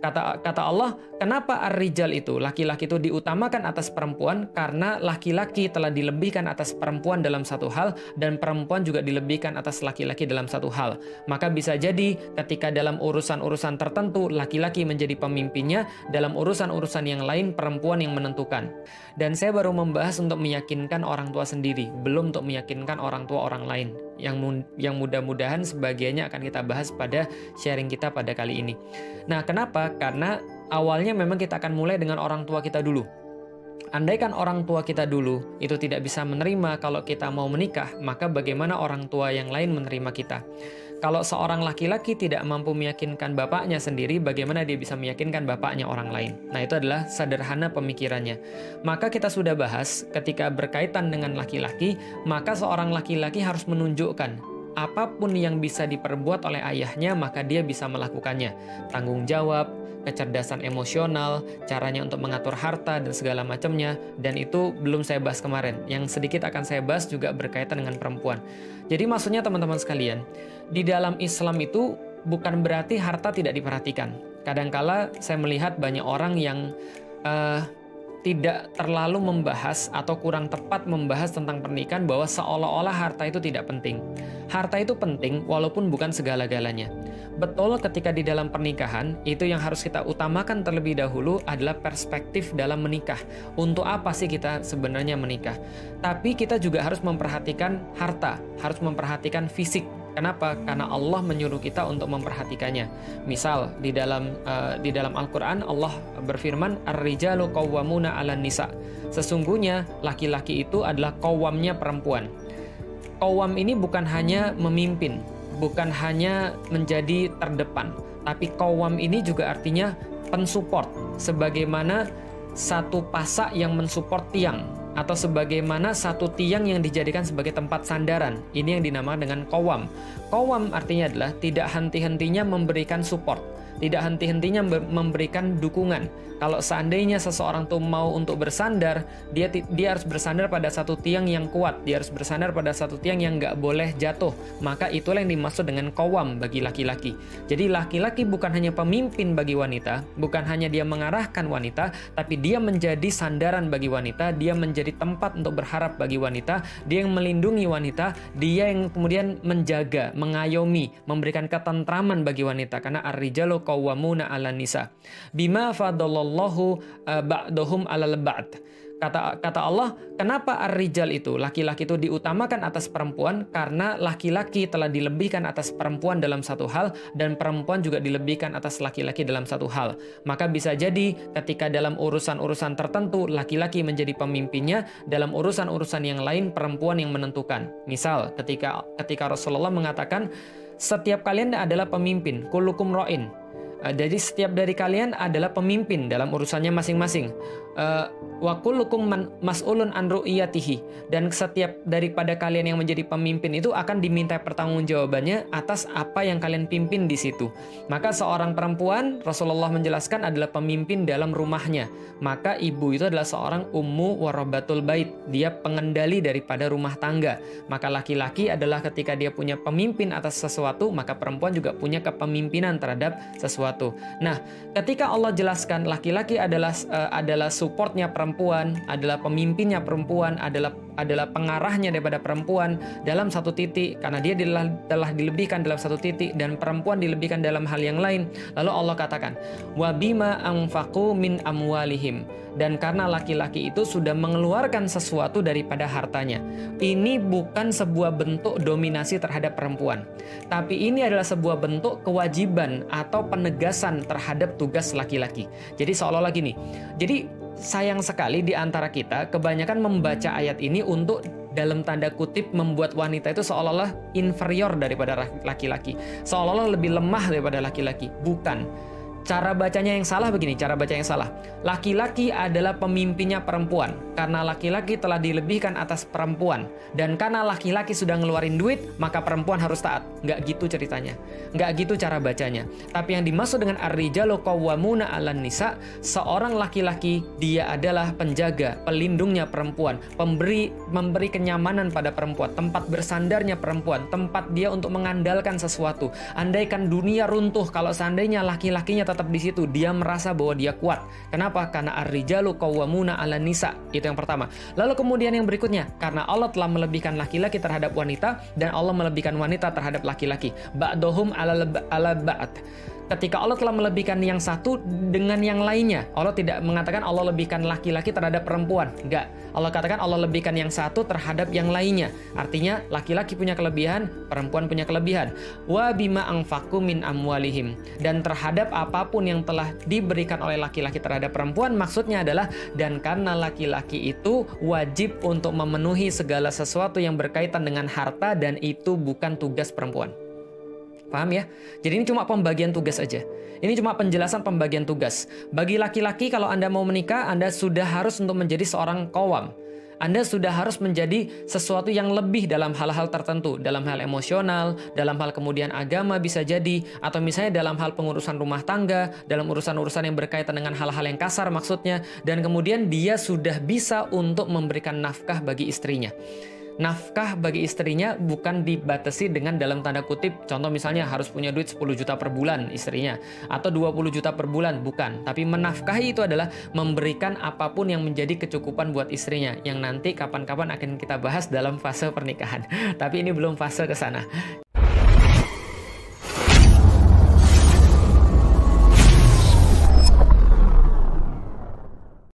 Kata Allah, kenapa ar-rijal itu, laki-laki itu diutamakan atas perempuan? Karena laki-laki telah dilebihkan atas perempuan dalam satu hal, dan perempuan juga dilebihkan atas laki-laki dalam satu hal. Maka bisa jadi ketika dalam urusan-urusan tertentu, laki-laki menjadi pemimpinnya, dalam urusan-urusan yang lain, perempuan yang menentukan. Dan saya baru membahas untuk meyakinkan orang tua sendiri, belum untuk meyakinkan orang tua orang lain. Yang mudah-mudahan sebagiannya akan kita bahas pada sharing kita pada kali ini. Nah, kenapa? Karena awalnya memang kita akan mulai dengan orang tua kita dulu. Andaikan orang tua kita dulu itu tidak bisa menerima kalau kita mau menikah, maka bagaimana orang tua yang lain menerima kita? Kalau seorang laki-laki tidak mampu meyakinkan bapaknya sendiri, bagaimana dia bisa meyakinkan bapaknya orang lain? Nah, itu adalah sederhana pemikirannya. Maka kita sudah bahas ketika berkaitan dengan laki-laki, maka seorang laki-laki harus menunjukkan apapun yang bisa diperbuat oleh ayahnya, maka dia bisa melakukannya. Tanggung jawab, kecerdasan emosional, caranya untuk mengatur harta, dan segala macamnya. Dan itu belum saya bahas kemarin. Yang sedikit akan saya bahas juga berkaitan dengan perempuan. Jadi maksudnya teman-teman sekalian, di dalam Islam itu bukan berarti harta tidak diperhatikan. Kadangkala saya melihat banyak orang yang tidak terlalu membahas atau kurang tepat membahas tentang pernikahan, bahwa seolah-olah harta itu tidak penting. Harta itu penting walaupun bukan segala-galanya. Betul, ketika di dalam pernikahan, itu yang harus kita utamakan terlebih dahulu adalah perspektif dalam menikah. Untuk apa sih kita sebenarnya menikah? Tapi kita juga harus memperhatikan harta, harus memperhatikan fisik. Kenapa? Karena Allah menyuruh kita untuk memperhatikannya. Misal di dalam Al-Qur'an Allah berfirman, ar-rijalu qawwamuna 'alan nisa. Sesungguhnya laki-laki itu adalah qawwamnya perempuan. Qawwam ini bukan hanya memimpin, bukan hanya menjadi terdepan, tapi qawwam ini juga artinya pensupport, sebagaimana satu pasak yang mensupport tiang, atau sebagaimana satu tiang yang dijadikan sebagai tempat sandaran. Ini yang dinamakan dengan qawwam. Qawwam artinya adalah tidak henti-hentinya memberikan support, tidak henti-hentinya memberikan dukungan. Kalau seandainya seseorang tuh mau untuk bersandar, dia harus bersandar pada satu tiang yang kuat, dia harus bersandar pada satu tiang yang nggak boleh jatuh. Maka itulah yang dimaksud dengan qawwam bagi laki-laki. Jadi laki-laki bukan hanya pemimpin bagi wanita, bukan hanya dia mengarahkan wanita, tapi dia menjadi sandaran bagi wanita, dia menjadi tempat untuk berharap bagi wanita, dia yang melindungi wanita, dia yang kemudian menjaga, mengayomi, memberikan ketentraman bagi wanita. Karena ar-rijalu qawwamuna 'alan nisa bima fadallallahu ba'dahum 'alal ba'd. Kata Allah, kenapa ar-rijal itu, laki-laki itu diutamakan atas perempuan? Karena laki-laki telah dilebihkan atas perempuan dalam satu hal, dan perempuan juga dilebihkan atas laki-laki dalam satu hal. Maka bisa jadi ketika dalam urusan-urusan tertentu, laki-laki menjadi pemimpinnya, dalam urusan-urusan yang lain, perempuan yang menentukan. Misal, ketika Rasulullah mengatakan, setiap kalian adalah pemimpin, kullukum ra'in. Jadi setiap dari kalian adalah pemimpin dalam urusannya masing-masing. Wa kullukum mas'ulun an ru'iyatihi. Dan setiap daripada kalian yang menjadi pemimpin itu akan diminta pertanggungjawabannya atas apa yang kalian pimpin di situ. Maka seorang perempuan, Rasulullah menjelaskan, adalah pemimpin dalam rumahnya. Maka ibu itu adalah seorang ummu warabatul bait. Dia pengendali daripada rumah tangga. Maka laki-laki adalah ketika dia punya pemimpin atas sesuatu, maka perempuan juga punya kepemimpinan terhadap sesuatu. Nah, ketika Allah jelaskan laki-laki adalah supportnya perempuan, adalah pemimpinnya perempuan, adalah pengarahnya daripada perempuan dalam satu titik, karena dia telah dilebihkan dalam satu titik dan perempuan dilebihkan dalam hal yang lain. Lalu Allah katakan, wa bima anfaqu min amwalihim, dan karena laki-laki itu sudah mengeluarkan sesuatu daripada hartanya. Ini bukan sebuah bentuk dominasi terhadap perempuan, tapi ini adalah sebuah bentuk kewajiban atau penegasan terhadap tugas laki-laki. Jadi seolah-olah gini, jadi sayang sekali di antara kita kebanyakan membaca ayat ini untuk dalam tanda kutip membuat wanita itu seolah-olah inferior daripada laki-laki, seolah-olah lebih lemah daripada laki-laki. Bukan. Cara bacanya yang salah begini, cara baca yang salah. Laki-laki adalah pemimpinnya perempuan. Karena laki-laki telah dilebihkan atas perempuan. Dan karena laki-laki sudah ngeluarin duit, maka perempuan harus taat. Nggak gitu ceritanya. Nggak gitu cara bacanya. Tapi yang dimaksud dengan ar-rijalu qawwamuna 'alan nisa, seorang laki-laki dia adalah penjaga, pelindungnya perempuan, memberi kenyamanan pada perempuan, tempat bersandarnya perempuan, tempat dia untuk mengandalkan sesuatu. Andaikan dunia runtuh, kalau seandainya laki-lakinya tetap di situ. Dia merasa bahwa dia kuat. Kenapa? Karena ar-rijalu qawwamuna 'alan nisa. Itu yang pertama. Lalu kemudian yang berikutnya, karena Allah telah melebihkan laki-laki terhadap wanita dan Allah melebihkan wanita terhadap laki-laki. Ba'dohum 'ala ba'd. Ketika Allah telah melebihkan yang satu dengan yang lainnya. Allah tidak mengatakan Allah lebihkan laki-laki terhadap perempuan. Enggak. Allah katakan Allah lebihkan yang satu terhadap yang lainnya. Artinya laki-laki punya kelebihan, perempuan punya kelebihan. Wa bima anfaqu min amwalihim. Dan terhadap apapun yang telah diberikan oleh laki-laki terhadap perempuan, maksudnya adalah dan karena laki-laki itu wajib untuk memenuhi segala sesuatu yang berkaitan dengan harta dan itu bukan tugas perempuan. Paham ya? Jadi ini cuma pembagian tugas aja. Ini cuma penjelasan pembagian tugas. Bagi laki-laki kalau Anda mau menikah, Anda sudah harus untuk menjadi seorang qawwam. Anda sudah harus menjadi sesuatu yang lebih dalam hal-hal tertentu. Dalam hal emosional, dalam hal kemudian agama bisa jadi, atau misalnya dalam hal pengurusan rumah tangga, dalam urusan-urusan yang berkaitan dengan hal-hal yang kasar maksudnya. Dan kemudian dia sudah bisa untuk memberikan nafkah bagi istrinya. Nafkah bagi istrinya bukan dibatasi dengan dalam tanda kutip, contoh misalnya harus punya duit 10 juta per bulan istrinya, atau 20 juta per bulan, bukan. Tapi menafkahi itu adalah memberikan apapun yang menjadi kecukupan buat istrinya, yang nanti kapan-kapan akan kita bahas dalam fase pernikahan. Tapi ini belum fase ke sana.